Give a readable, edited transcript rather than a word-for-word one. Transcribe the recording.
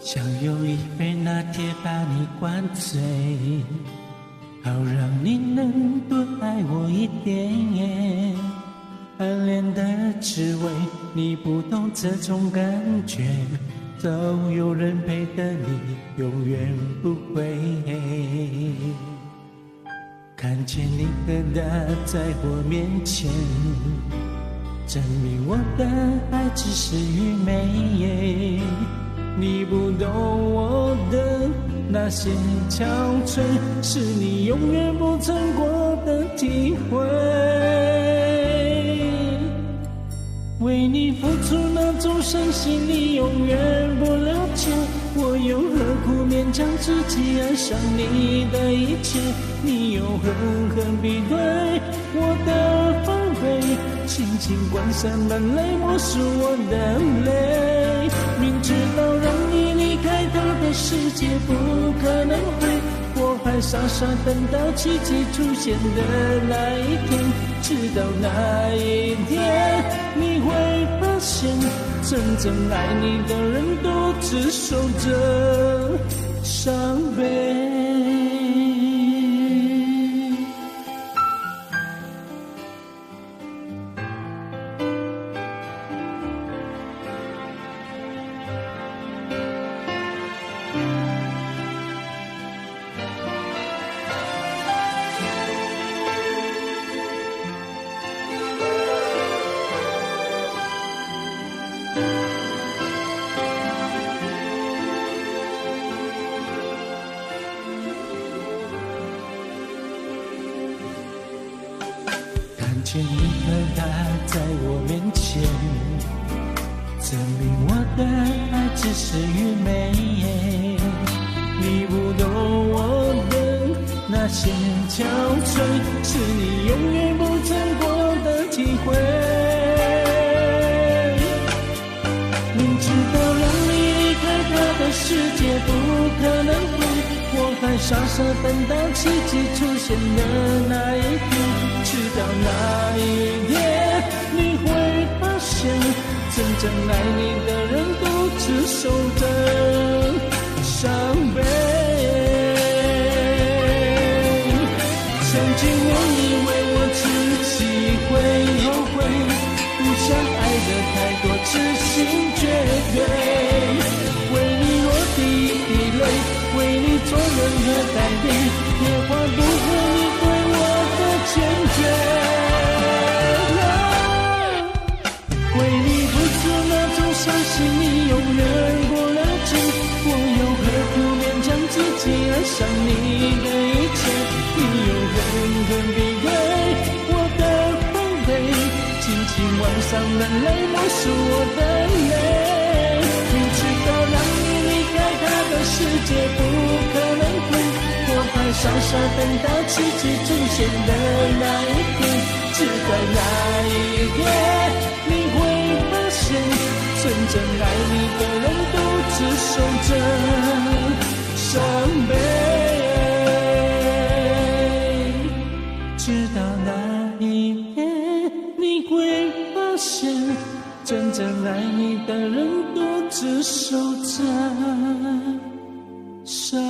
想有一杯拿铁把你灌醉，好让你能多爱我一点。暗恋的滋味，你不懂这种感觉，早有人陪的你永远不会。看见你和他在我面前，证明我的爱只是愚昧。你不懂我的那些憔悴，是你永远不曾过的体会。为你付出那种伤心，你永远不了解，我又何苦勉强自己爱上你的一切？你又狠狠逼退我的防备，轻轻关上门来默数我的泪。明知道让你离开他的世界不可能会，我还傻傻等到奇迹出现的那一天，直到那一天你会发现，真正爱你的人独自守着伤悲。见你和他在我面前，证明我的爱只是愚昧。你不懂我的那些憔悴，是你永远不曾过的体会。明知道让你离开他的世界不可能会，我还傻傻等到奇迹出现的那一天，直到那一天你会发现，真正爱你的人独自守着伤悲。曾经我以为我自己会后悔，不想爱得太多，痴心绝对，为你落第一滴泪，为你做任何改变，也换不回你对我的坚决。为你付出那种伤心，你永远不了解，我又何苦勉强自己爱上你的一切？你又狠狠逼退我的防备，轻轻挽上门来默数我的泪。明知道让你离开他的世界不可能会，我还傻傻等到奇迹出现的那一天，直到那一天你会发现，真正爱你的人独自守着伤悲。直到那一天你会发现，真正爱你的人独自守着伤